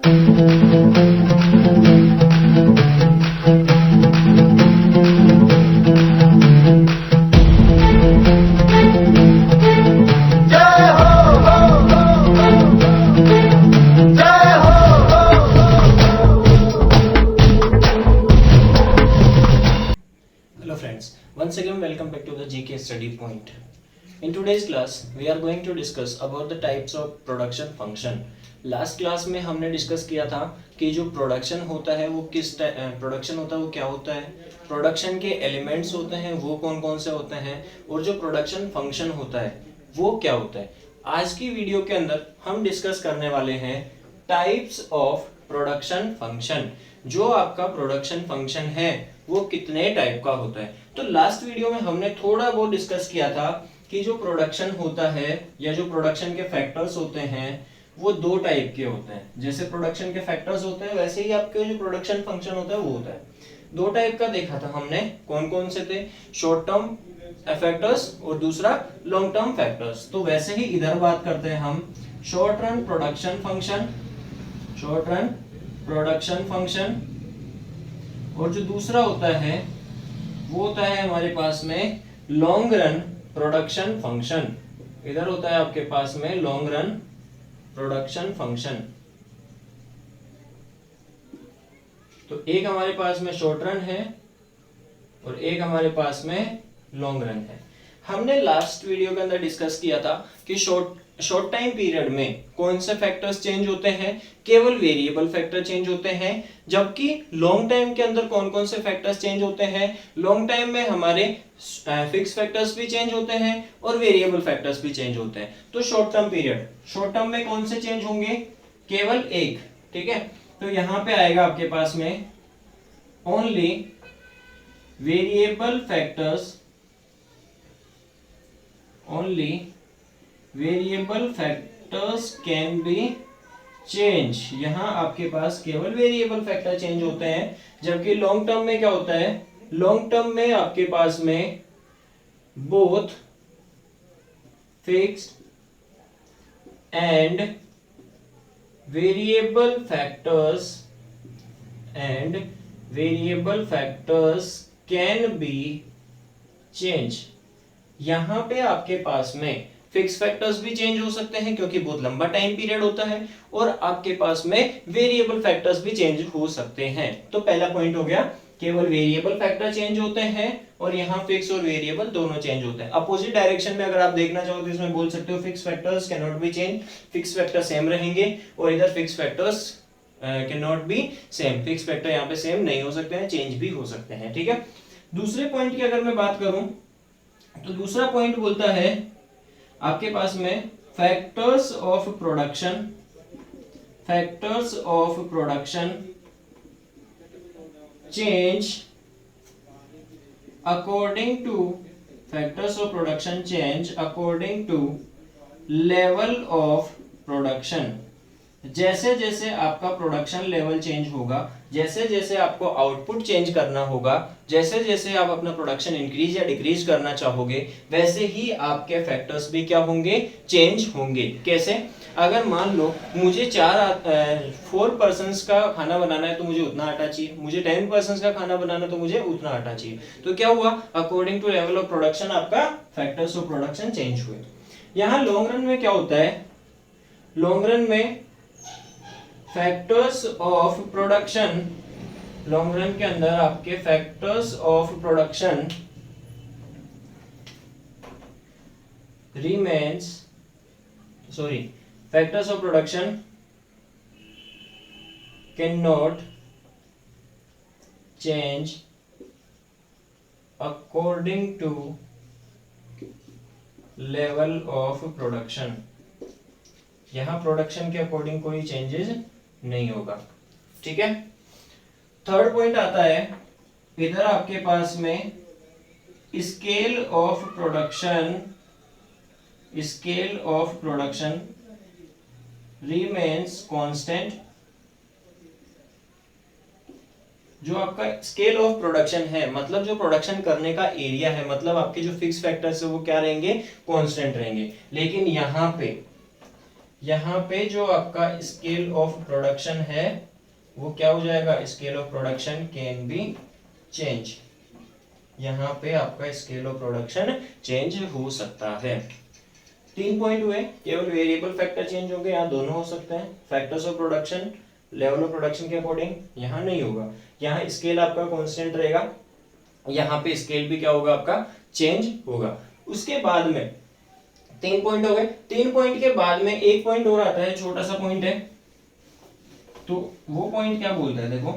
Once again, welcome back to the GK study point. In today's class, we are going to discuss about the types of production function. Last class में हमने discuss किया था कि जो production होता है वो किस प्रोडक्शन होता है वो क्या होता है, प्रोडक्शन के एलिमेंट्स होते हैं वो कौन कौन से होते हैं, और जो प्रोडक्शन फंक्शन होता है वो क्या होता है। आज की वीडियो के अंदर हम डिस्कस करने वाले हैं टाइप्स ऑफ प्रोडक्शन फंक्शन। जो आपका प्रोडक्शन फंक्शन है वो कितने टाइप का होता है। तो लास्ट वीडियो में हमने थोड़ा बहुत डिस्कस किया था कि जो प्रोडक्शन होता है या जो प्रोडक्शन के फैक्टर्स होते हैं वो दो टाइप के होते हैं। जैसे प्रोडक्शन के फैक्टर्स होते हैं वैसे ही आपके जो प्रोडक्शन फंक्शन होता है वो होता है। दो टाइप का देखा था हमने, कौन कौन से थे, शॉर्ट टर्म फैक्टर्स और दूसरा लॉन्ग टर्म फैक्टर्स। तो वैसे ही इधर बात करते हैं हम short run production function, short run production function, और जो दूसरा होता है वो होता है हमारे पास में लॉन्ग रन प्रोडक्शन फंक्शन। इधर होता है आपके पास में लॉन्ग रन प्रोडक्शन फंक्शन। तो एक हमारे पास में शॉर्ट रन है और एक हमारे पास में लॉन्ग रन है। हमने लास्ट वीडियो के अंदर डिस्कस किया था कि शॉर्ट टाइम पीरियड में कौन से फैक्टर्स चेंज होते हैं, केवल वेरिएबल फैक्टर चेंज होते हैं, जबकि लॉन्ग टाइम के अंदर कौन कौन से फैक्टर्स चेंज होते हैं। लॉन्ग टाइम में हमारे फिक्स फैक्टर्स भी चेंज होते हैं और वेरिएबल फैक्टर्स भी चेंज होते हैं। तो short term period, short term में कौन से चेंज होंगे, केवल एक, ठीक है। तो यहां पे आएगा आपके पास में only variable factors, only variable factors can be change। यहां आपके पास केवल वेरिएबल फैक्टर चेंज होते हैं, जबकि लॉन्ग टर्म में क्या होता है, लॉन्ग टर्म में आपके पास में both fixed and variable factors can be change. यहां पे आपके पास में फिक्स फैक्टर्स भी चेंज हो सकते हैं क्योंकि बहुत लंबा टाइम पीरियड होता है, और आपके पास में वेरिएबल फैक्टर्स भी चेंज हो सकते हैं। तो पहला पॉइंट हो गया, केवल वेरिएबल फैक्टर चेंज होते हैं और यहाँ फिक्स और वेरिएबल दोनों चेंज होते हैं। अपोजिट डायरेक्शन में अगर आप देखना चाहो तो इसमें बोल सकते हो fix factors can not be change, fix factor same रहेंगे, और इधर fix factors can not be same, fix factor यहाँ पे सेम नहीं हो सकते हैं, चेंज भी हो सकते हैं, ठीक है। दूसरे पॉइंट की अगर मैं बात करूं तो दूसरा पॉइंट बोलता है आपके पास में factors of production, change according to level of production. जैसे जैसे आपका प्रोडक्शन लेवल चेंज होगा, जैसे जैसे आपको आउटपुट चेंज करना होगा, जैसे जैसे आप अपना प्रोडक्शन इंक्रीज या डिक्रीज करना चाहोगे, वैसे ही आपके फैक्टर्स भी क्या होंगे, चेंज होंगे। कैसे, अगर मान लो मुझे 4 पर्सन्स का खाना बनाना है तो मुझे उतना आटा चाहिए, मुझे 10 पर्सन्स का खाना बनाना तो मुझे उतना आटा चाहिए। तो क्या हुआ, according to level of production आपका फैक्टर्स ऑफ प्रोडक्शन चेंज हुए। यहाँ लॉन्ग रन में क्या होता है, लॉन्ग रन में factors of production, long run के अंदर आपके factors of production factors of production can not change according to level of production. यहां प्रोडक्शन के अकॉर्डिंग कोई चेंजेस नहीं होगा, ठीक है। थर्ड पॉइंट आता है, इधर आपके पास में scale of production remains constant. जो आपका स्केल ऑफ प्रोडक्शन है, मतलब जो प्रोडक्शन करने का एरिया है, मतलब आपके जो फिक्स फैक्टर्स है वो क्या रहेंगे, कांस्टेंट रहेंगे। लेकिन यहाँ पे जो आपका स्केल ऑफ प्रोडक्शन है वो क्या हो जाएगा, scale of production can be change. यहाँ पे आपका स्केल ऑफ प्रोडक्शन चेंज हो सकता है। 3 पॉइंट हुए, केवल वेरिएबल फैक्टर चेंज होंगे, यहाँ दोनों हो सकते हैं। Factors of production level of production के अकॉर्डिंग यहाँ नहीं होगा, यहाँ स्केल आपका कांस्टेंट रहेगा, यहाँ पे स्केल भी क्या होगा आपका चेंज होगा। उसके बाद में 3 पॉइंट हो गए। 3 पॉइंट के बाद में एक पॉइंट और आता है, छोटा सा पॉइंट है, तो वो पॉइंट क्या बोलता है देखो।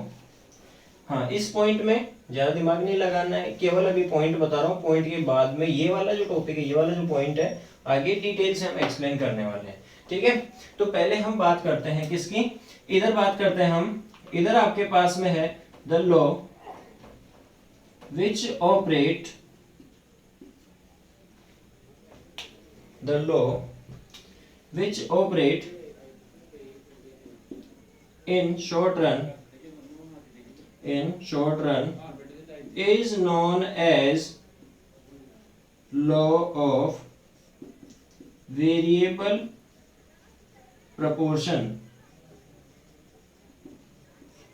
हाँ, इस पॉइंट में ज्यादा दिमाग नहीं लगाना है, केवल अभी पॉइंट बता रहा हूँ। पॉइंट के बाद में ये वाला जो टॉपिक है, ये वाला जो पॉइंट है, आगे डिटेल से हम एक्सप्लेन करने वाले हैं, ठीक है। तो पहले हम बात करते हैं किसकी, इधर बात करते हैं हम। इधर आपके पास में है the law which operate, the law which operate in short run is known as law of variable proportion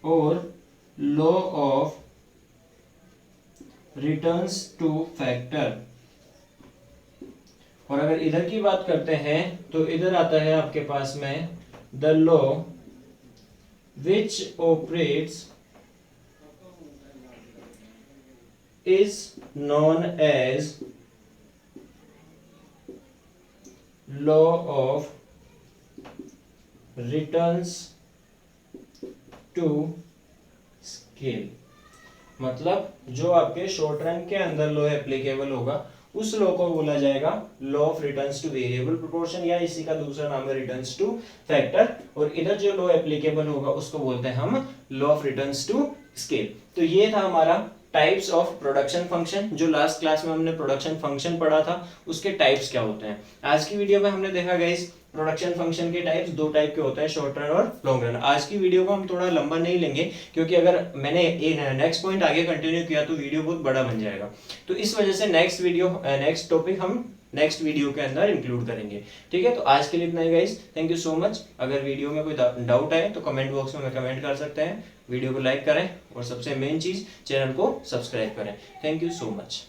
or law of returns to factor। और अगर इधर की बात करते हैं तो इधर आता है आपके पास में the law which operates is known as law of returns to scale. मतलब जो आपके शॉर्ट रन के अंदर लॉ एप्लीकेबल होगा उस लॉ को बोला जाएगा law of returns two variable proportion, या इसी का दूसरा नाम है रिटर्न्स टू फैक्टर। और इधर जो लॉ एप्लीकेबल होगा उसको बोलते हैं हम law of returns to scale. तो ये था हमारा टाइप्स ऑफ प्रोडक्शन फंक्शन। जो लास्ट क्लास में हमने प्रोडक्शन फंक्शन पढ़ा था उसके टाइप्स क्या होते हैं। आज की वीडियो में हमने देखा गाइस प्रोडक्शन फंक्शन के टाइप्स 2 टाइप के होते हैं, शॉर्ट रन और लॉन्ग रन। आज की वीडियो को हम थोड़ा लंबा नहीं लेंगे क्योंकि अगर मैंने नेक्स्ट पॉइंट आगे कंटिन्यू किया तो वीडियो बहुत बड़ा बन जाएगा। तो इस वजह से नेक्स्ट टॉपिक हम नेक्स्ट वीडियो के अंदर इंक्लूड करेंगे, ठीक है। तो आज के लिए इतना ही guys, thank you so much. अगर वीडियो में कोई डाउट आए तो कमेंट बॉक्स में कमेंट कर सकते हैं। वीडियो को लाइक करें और सबसे मेन चीज चैनल को सब्सक्राइब करें। Thank you so much.